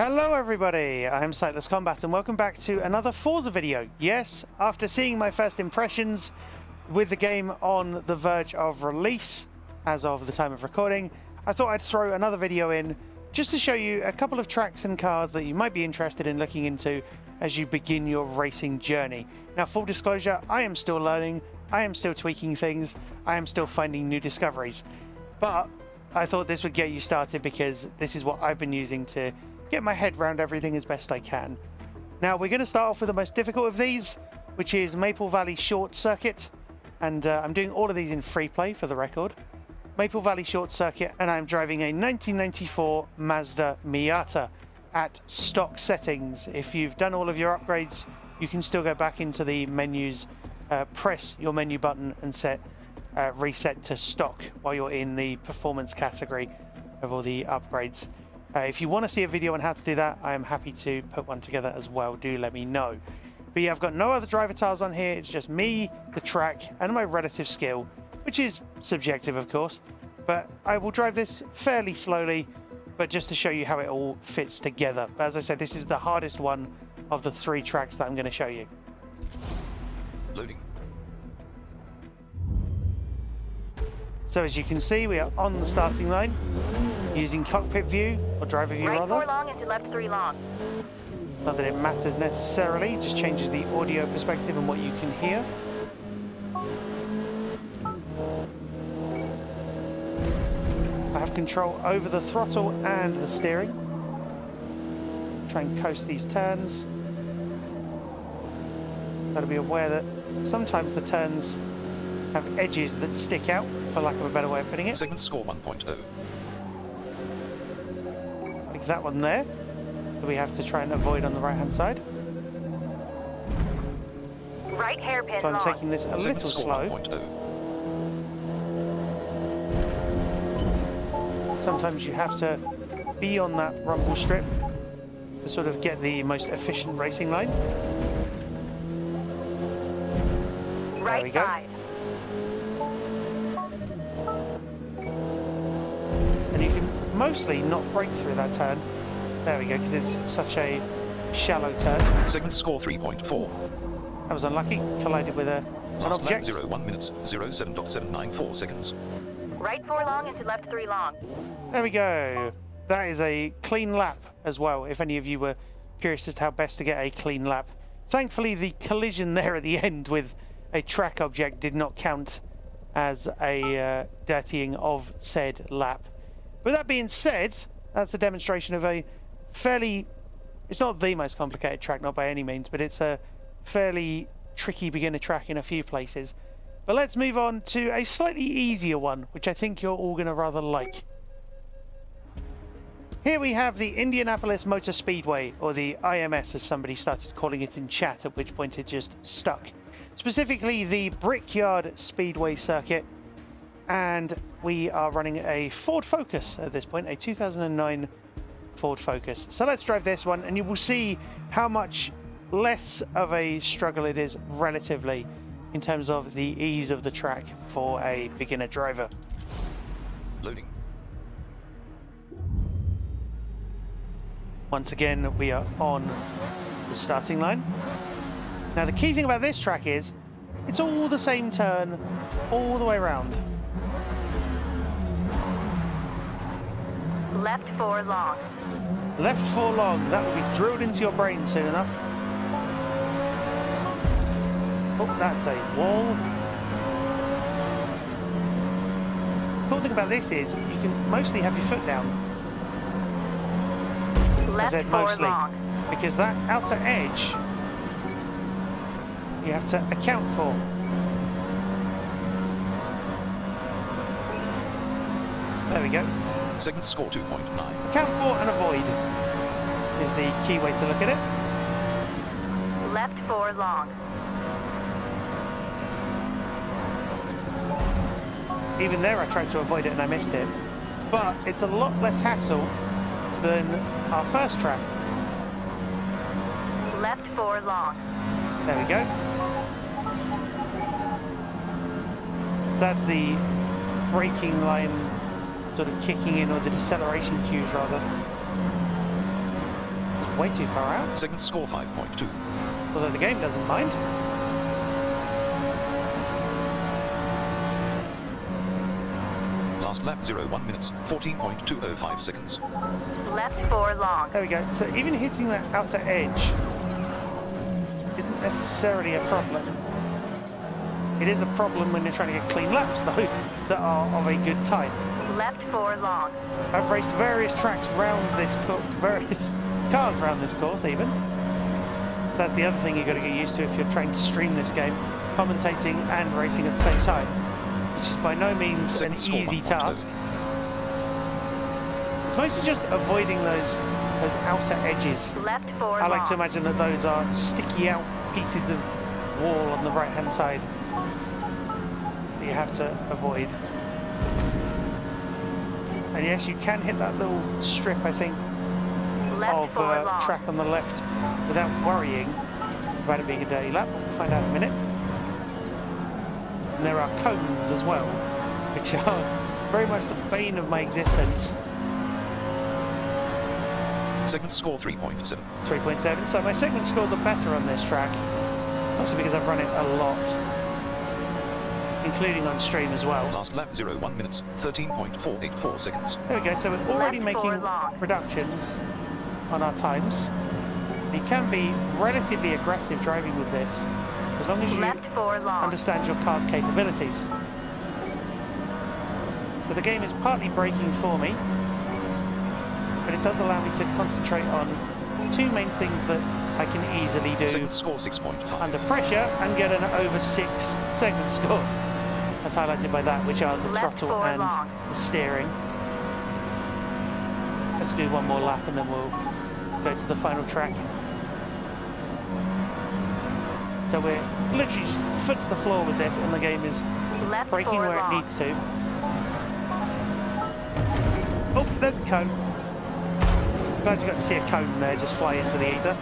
Hello everybody, I'm SightlessKombat and welcome back to another Forza video. Yes, after seeing my first impressions with the game on the verge of release, as of the time of recording, I thought I'd throw another video in just to show you a couple of tracks and cars that you might be interested in looking into as you begin your racing journey. Now, full disclosure, I am still learning, I am still tweaking things, I am still finding new discoveries, but I thought this would get you started because this is what I've been using to get my head around everything as best I can. Now we're going to start off with the most difficult of these, which is Maple Valley Short Circuit, and I'm doing all of these in free play for the record. Maple Valley Short Circuit, and I'm driving a 1994 Mazda Miata at stock settings. If you've done all of your upgrades, you can still go back into the menus, press your menu button and set reset to stock while you're in the performance category of all the upgrades. If you want to see a video on how to do that, I am happy to put one together as well. Do let me know. But yeah, I've got no other driver tiles on here. It's just me, the track, and my relative skill, which is subjective, of course. But I will drive this fairly slowly, but just to show you how it all fits together. But as I said, this is the hardest one of the three tracks that I'm going to show you. Loading. So as you can see, we are on the starting line, using cockpit view, or driver view rather. Right 4 long into left 3 long. Not that it matters necessarily, it just changes the audio perspective and what you can hear. I have control over the throttle and the steering. Try and coast these turns. Got to be aware that sometimes the turns have edges that stick out, for lack of a better way of putting it. Segment score 1.0. Like that one there, that we have to try and avoid on the right hand side. Right hairpin So I'm long. taking this a little Segment score slow. 1.0. Sometimes you have to be on that rumble strip to sort of get the most efficient racing line. There we Right go. 5. And you can mostly not break through that turn. There we go, because it's such a shallow turn. Segment score 3.4. I was unlucky, collided with an Last lap object. 01 minutes 07.794 seconds. Right 4 long into left 3 long. There we go. That is a clean lap as well, if any of you were curious as to how best to get a clean lap. Thankfully, the collision there at the end with a track object did not count as a dirtying of said lap. With that being said, that's a demonstration of a fairly... It's not the most complicated track, not by any means, but it's a fairly tricky beginner track in a few places. But let's move on to a slightly easier one, which I think you're all going to rather like. Here we have the Indianapolis Motor Speedway, or the IMS as somebody started calling it in chat, at which point it just stuck. Specifically the Brickyard Speedway circuit, and we are running a Ford Focus at this point, a 2009 Ford Focus. So let's drive this one and you will see how much less of a struggle it is relatively in terms of the ease of the track for a beginner driver. Loading. Once again, we are on the starting line. Now the key thing about this track is it's all the same turn all the way around. Left 4 long. Left 4 long, that will be drilled into your brain soon enough. Oh, that's a wall. The cool thing about this is you can mostly have your foot down. Left I said 4 mostly, long. because that outer edge you have to account for. There we go. Segment score 2.9. Account for and avoid is the key way to look at it. Left 4 long. Even there I tried to avoid it and I missed it. But it's a lot less hassle than our first track. Left 4 long. There we go. That's the braking line sort of kicking in, or the deceleration cues rather. way too far out. Segment score 5.2. Although the game doesn't mind. Last lap 1 minutes, 14.205 seconds. Left 4 long. There we go. So even hitting that outer edge isn't necessarily a problem. It is a problem when you're trying to get clean laps, though, that are of a good time. Left 4 long. I've raced various tracks round this course, various cars around this course, even. That's the other thing you've got to get used to if you're trying to stream this game, commentating and racing at the same time, which is by no means an easy task. It's mostly just avoiding those outer edges. Left 4 I like long. to imagine that those are sticky out pieces of wall on the right hand side that you have to avoid. And yes, you can hit that little strip, I think, Left of 4 long. track on the left without worrying about it being a dirty lap. We'll find out in a minute. And there are cones as well, which are very much the bane of my existence. Segment score 3.7. 3.7, so my segment scores are better on this track, mostly because I've run it a lot, including on stream as well. Last lap 1 minutes, 13.484 seconds. There we go, so we're already Left 4 making long. reductions on our times. You can be relatively aggressive driving with this, as long as you Left 4 long. understand your car's capabilities. So the game is partly braking for me, but it does allow me to concentrate on two main things that I can easily do Segment score 6.5. under pressure and get an over 6 segment score, as highlighted by that, which are the Left throttle 4 and long. the steering. Let's do one more lap and then we'll go to the final track. So we're literally just foot to the floor with this, and the game is Left braking 4 where it long. needs to. Oh, there's a cone. Glad you got to see a cone there just fly into the ether.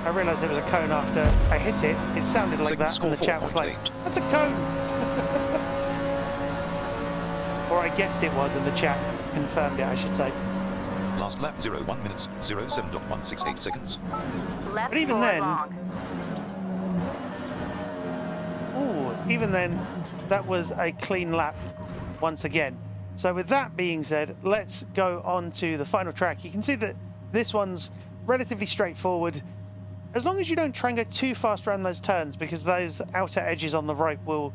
I realised there was a cone after I hit it. It sounded like Segment that, and the score chat was like, 4.8. "That's a cone." Or I guessed it was, and the chat confirmed it, I should say. Last lap 1 minutes, 07.168 seconds. Left But even 4 then- long. Ooh, even then, that was a clean lap once again. So with that being said, let's go on to the final track. You can see that this one's relatively straightforward, as long as you don't try and go too fast around those turns, because those outer edges on the rope will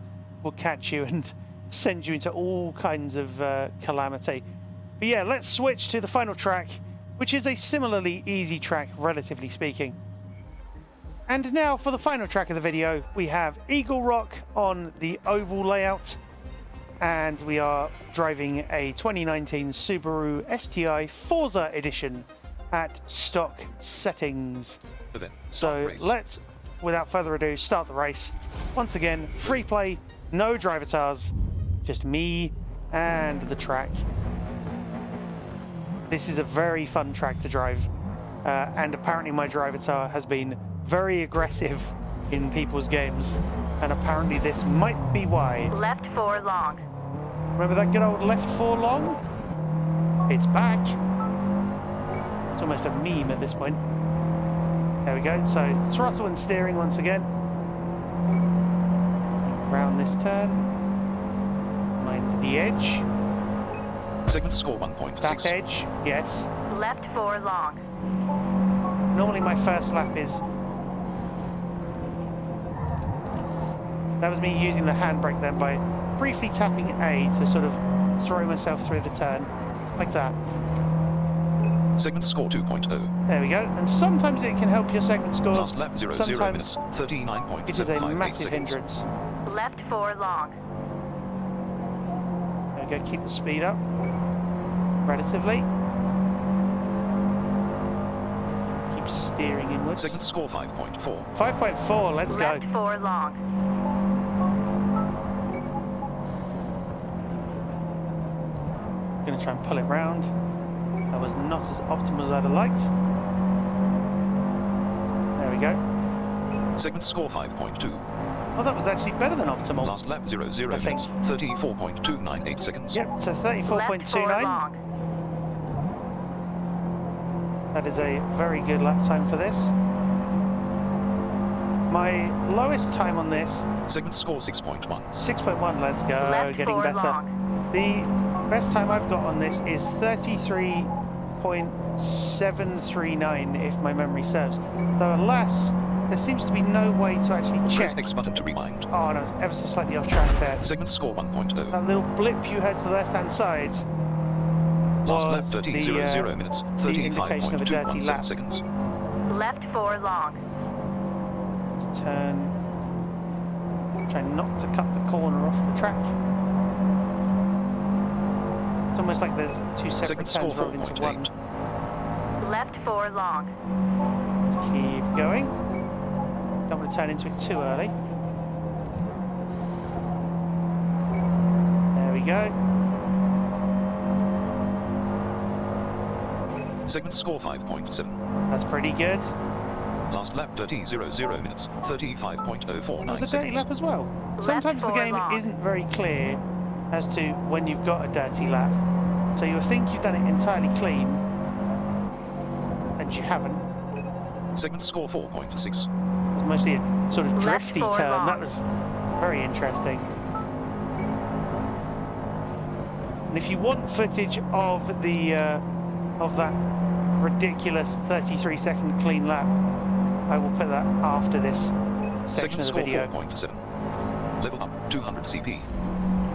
catch you and send you into all kinds of calamity. But yeah, let's switch to the final track, which is a similarly easy track, relatively speaking. And now for the final track of the video, we have Eagle Rock on the oval layout, and we are driving a 2019 Subaru STI Forza Edition at stock settings. Event. So Race. let's, without further ado, start the race. Once again, free play, no drivatars, just me and the track. This is a very fun track to drive, and apparently my drivatar has been very aggressive in people's games, and apparently this might be why. Left 4 long. Remember that good old left 4 long? It's back. It's almost a meme at this point. There we go, so throttle and steering once again. Round this turn. Mind the edge. Segment score 1.6. Back edge, yes. Left 4 long. Normally my first lap is... That was me using the handbrake then by briefly tapping A to sort of throw myself through the turn, like that. Segment score 2.0. There we go, and sometimes it can help your segment scores, Last lap 0 sometimes minutes, 39.758 it is a massive seconds. hindrance. Left 4 long. There we go, keep the speed up, relatively. Keep steering inwards. Segment score 5.4. 5.4, let's go. Left 4 long. Going to try and pull it round. That was not as optimal as I'd have liked. There we go. Segment score 5.2. Oh, that was actually better than optimal. Last lap 0 I minutes, think. 34.298 seconds. Yep, so Left 4 34.29. long. That is a very good lap time for this. My lowest time on this... Segment score 6.1. 6.1, let's go, Left getting 4 better. long. The best time I've got on this is 33.739, if my memory serves. Though alas, there seems to be no way to actually Press check. X button to rewind. Oh, and I was ever so slightly off track there. Segment score 1.0. That little blip you had to the left-hand side Last lap was 30.00 minutes, the indication of a dirty 35.217 lap. seconds. Left 4 long. Let's turn. Try not to cut the corner off the track. It's almost like there's two separate Segment turns score rolled into one. 4.8. Left 4 long. Let's keep going. Don't want to turn into it too early. There we go. Segment score 5.7. That's pretty good. Last lap 30.00 minutes, 35.049 It was a dirty seconds. lap as well. Left Sometimes the 4 game long. isn't very clear as to when you've got a dirty lap. So you'll think you've done it entirely clean, and you haven't. Segment score 4.6. It's mostly a sort of Left drifty 4 turn. long. That was very interesting. And if you want footage of the of that ridiculous 33-second clean lap, I will put that after this section Segment of the score video. 4.7. Level up 200 CP.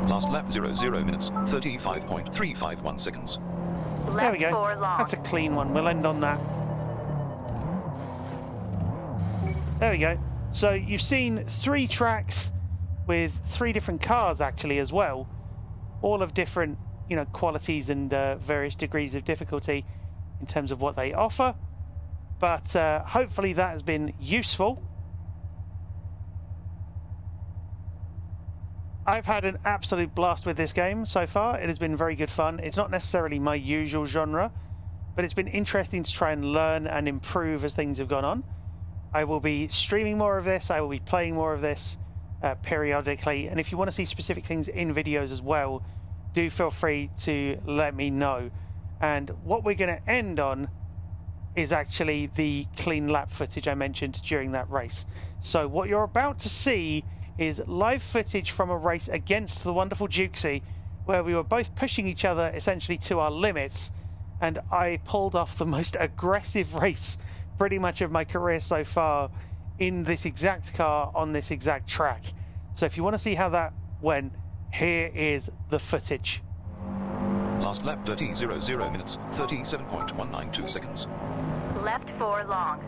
Last lap 00 minutes, 35.351 seconds. There Left we go. 4 long. That's a clean one. We'll end on that. There we go. So you've seen 3 tracks with 3 different cars actually as well, all of different, you know, qualities and various degrees of difficulty in terms of what they offer. But hopefully that has been useful. I've had an absolute blast with this game so far. It has been very good fun. It's not necessarily my usual genre, but it's been interesting to try and learn and improve as things have gone on. I will be streaming more of this. I will be playing more of this periodically. And if you want to see specific things in videos as well, do feel free to let me know. And what we're going to end on is actually the clean lap footage I mentioned during that race. So what you're about to see is live footage from a race against the wonderful Dukesy, where we were both pushing each other essentially to our limits, and I pulled off the most aggressive race pretty much of my career so far in this exact car on this exact track. So if you want to see how that went, here is the footage. Last lap 30.00 minutes, 37.192 seconds. Left 4 long.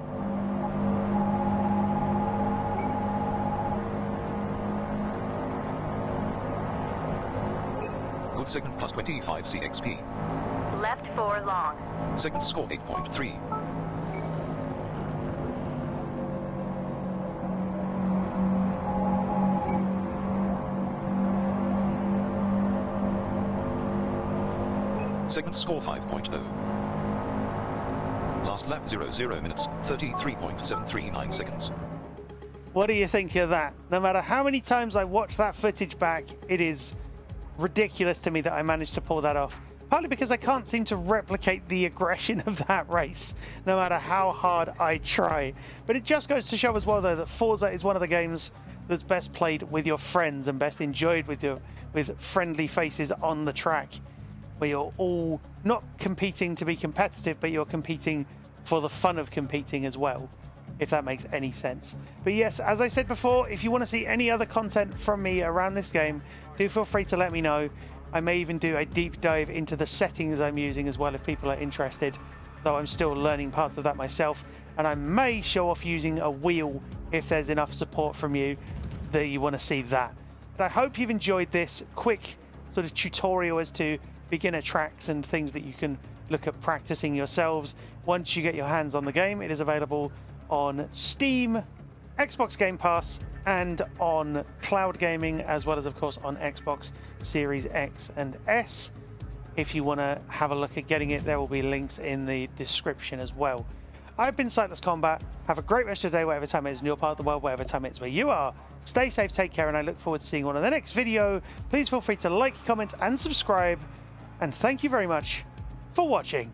Good segment plus 25 CXP. Left 4 long. Segment score 8.3. Segment score 5.0. Last lap 00 minutes, 33.739 seconds. What do you think of that? No matter how many times I watch that footage back, it is ridiculous to me that I managed to pull that off. Partly because I can't seem to replicate the aggression of that race, no matter how hard I try. But it just goes to show as well, though, that Forza is one of the games that's best played with your friends and best enjoyed with friendly faces on the track, where you're all not competing to be competitive, but you're competing for the fun of competing as well, if that makes any sense. But yes, as I said before, if you want to see any other content from me around this game, do feel free to let me know. I may even do a deep dive into the settings I'm using as well if people are interested, though I'm still learning parts of that myself. And I may show off using a wheel if there's enough support from you that you want to see that. But I hope you've enjoyed this quick sort of tutorial as to beginner tracks and things that you can look at practicing yourselves. Once you get your hands on the game, it is available on Steam, Xbox Game Pass, and on cloud gaming, as well as of course on Xbox Series X and S. If you want to have a look at getting it, there will be links in the description as well. I've been SightlessKombat. Have a great rest of the day, whatever time it is in your part of the world, whatever time it is where you are. Stay safe, take care, and I look forward to seeing you on the next video. Please feel free to like, comment, and subscribe. And thank you very much for watching.